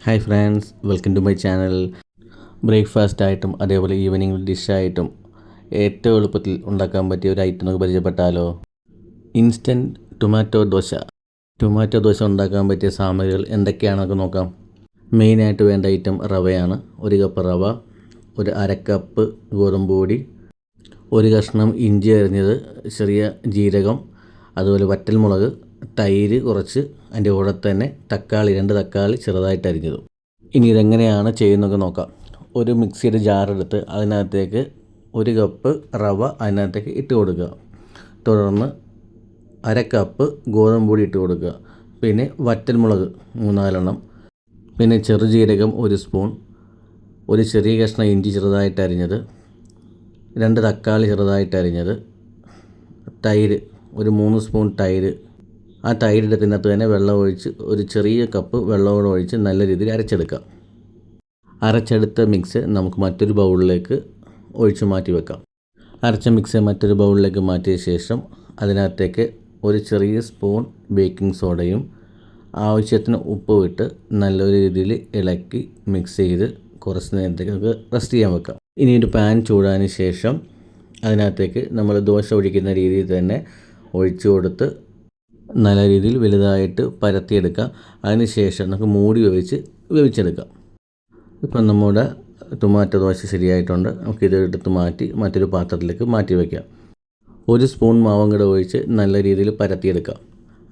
Hi friends, welcome to my channel. Breakfast ആയിട്ടും അതേപോലെ evening ഡിഷായിട്ടും ഏറ്റവും എളുപ്പത്തിൽ ഉണ്ടാക്കാൻ പറ്റിയ ഒരു ഐറ്റം നമുക്ക് പരിചയപ്പെട്ടാലോ. Instant tomato dosa. Tomato dosa ഉണ്ടാക്കാൻ പറ്റിയ സാമഗ്രികൾ എന്തൊക്കെയാണെന്നൊക്കെ നോക്കാം. മെയിനായിട്ട് വേണ്ട ഐറ്റം റവയാണ്. 1 കപ്പ് റവ, ഒരു അരക്കപ്പ് ഗോതമ്പ് പൊടി, ഒരു കഷ്ണം ഇഞ്ചി അരിഞ്ഞത്, ചെറിയ ജീരകം, അതുപോലെ വറ്റൽമുളക്, തൈര് കുറച്ച്, അതിൻ്റെ കൂടെ തന്നെ തക്കാളി 2 തക്കാളി ചെറുതായിട്ട് അരിഞ്ഞതും. ഇനി ഇതെങ്ങനെയാണ് ചെയ്യുന്നതൊക്കെ നോക്കാം. ഒരു മിക്സിയുടെ ജാറെടുത്ത് അതിനകത്തേക്ക് 1 കപ്പ് റവ അതിനകത്തേക്ക് ഇട്ട് കൊടുക്കുക. തുടർന്ന് അരക്കപ്പ് ഗോതമ്പ് പൊടി ഇട്ട് കൊടുക്കുക. പിന്നെ വറ്റൽമുളക് 3-4 എണ്ണം, പിന്നെ ചെറുജീരകം 1 സ്പൂൺ, ഒരു ചെറിയ കഷ്ണം ഇഞ്ചി ചെറുതായിട്ട് അരിഞ്ഞത്, 2 തക്കാളി ചെറുതായിട്ട് അരിഞ്ഞത്, തൈര് ഒരു 3 സ്പൂൺ തൈര്. ആ തൈരെടുത്തിനകത്ത് തന്നെ വെള്ളം ഒഴിച്ച് ഒരു ചെറിയ കപ്പ് വെള്ളം ഒഴിച്ച് നല്ല രീതിയിൽ അരച്ചെടുക്കാം. അരച്ചെടുത്ത മിക്സ് നമുക്ക് മറ്റൊരു ബൗളിലേക്ക് ഒഴിച്ച് മാറ്റി വെക്കാം. അരച്ച മിക്സ് മറ്റൊരു ബൗളിലേക്ക് മാറ്റിയ ശേഷം അതിനകത്തേക്ക് ഒരു ചെറിയ സ്പൂൺ ബേക്കിംഗ് സോഡയും ആവശ്യത്തിന് ഉപ്പും ഇട്ട് നല്ലൊരു രീതിയിൽ ഇളക്കി മിക്സ് ചെയ്ത് കുറച്ച് നേരത്തേക്ക് നമുക്ക് റെസ്റ്റ് ചെയ്യാൻ വെക്കാം. ഇനി ഒരു പാൻ ചൂടാന് ശേഷം അതിനകത്തേക്ക് നമ്മൾ ദോശ ഒഴിക്കുന്ന രീതിയിൽ തന്നെ ഒഴിച്ചു കൊടുത്ത് നല്ല രീതിയിൽ വലുതായിട്ട് പരത്തിയെടുക്കാം. അതിന് ശേഷം നമുക്ക് മൂടി വെച്ച് വേവിച്ചെടുക്കാം. ഇപ്പം നമ്മുടെ ടൊമാറ്റോ ദോശ ശരിയായിട്ടുണ്ട്. നമുക്കിത് എടുത്ത് മാറ്റി മറ്റൊരു പാത്രത്തിലേക്ക് മാറ്റി വയ്ക്കാം. 1 സ്പൂൺ മാവും കൂടെ ഒഴിച്ച് നല്ല രീതിയിൽ പരത്തിയെടുക്കാം.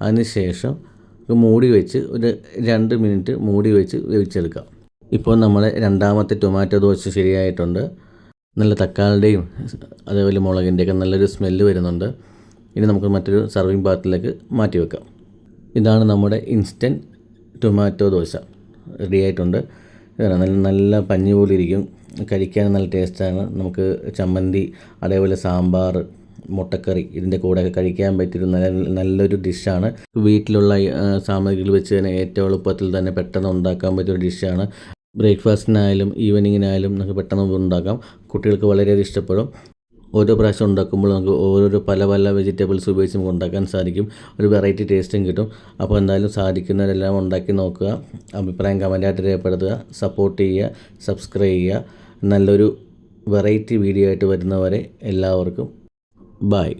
അതിന് ശേഷം മൂടി വെച്ച് ഒരു 2 മിനിറ്റ് മൂടി വെച്ച് വേവിച്ചെടുക്കാം. ഇപ്പോൾ നമ്മുടെ രണ്ടാമത്തെ ടൊമാറ്റോ ദോശ ശരിയായിട്ടുണ്ട്. നല്ല തക്കാളിയുടെയും അതേപോലെ മുളകിൻ്റെയൊക്കെ നല്ലൊരു സ്മെല്ല് വരുന്നുണ്ട്. ഇനി നമുക്ക് മറ്റൊരു സർവിങ് പാത്രത്തിലേക്ക് മാറ്റി വെക്കാം. ഇതാണ് നമ്മുടെ ഇൻസ്റ്റൻറ്റ് ടൊമാറ്റോ ദോശ റെഡി ആയിട്ടുണ്ട്. നല്ല പഞ്ഞി പോലെ ഇരിക്കും, കഴിക്കാൻ നല്ല ടേസ്റ്റാണ്. നമുക്ക് ചമ്മന്തി അതേപോലെ സാമ്പാർ, മുട്ടക്കറി ഇതിൻ്റെ കൂടെയൊക്കെ കഴിക്കാൻ പറ്റിയൊരു നല്ലൊരു ഡിഷാണ്. വീട്ടിലുള്ള സാമഗ്രികൾ വെച്ച് തന്നെ ഏറ്റവും എളുപ്പത്തിൽ തന്നെ പെട്ടെന്ന് ഉണ്ടാക്കാൻ പറ്റിയൊരു ഡിഷാണ്. ബ്രേക്ക്ഫാസ്റ്റിനായാലും ഈവനിങ്ങിനായാലും നമുക്ക് പെട്ടെന്ന് ഉണ്ടാക്കാം. കുട്ടികൾക്ക് വളരെയധികം ഇഷ്ടപ്പെടും. ഓരോ പ്രാവശ്യം ഉണ്ടാക്കുമ്പോൾ നമുക്ക് ഓരോരോ പല വെജിറ്റബിൾസ് ഉപയോഗിച്ച് നമുക്ക് ഉണ്ടാക്കാൻ സാധിക്കും. ഒരു വെറൈറ്റി ടേസ്റ്റും കിട്ടും. അപ്പോൾ എന്തായാലും സാധിക്കുന്നവരെല്ലാം ഉണ്ടാക്കി നോക്കുക. അഭിപ്രായം കമൻറ്റായിട്ട് രേഖപ്പെടുത്തുക. സപ്പോർട്ട് ചെയ്യുക, സബ്സ്ക്രൈബ് ചെയ്യുക. നല്ലൊരു വെറൈറ്റി വീഡിയോ ആയിട്ട് വരുന്നവരെ എല്ലാവർക്കും ബൈ.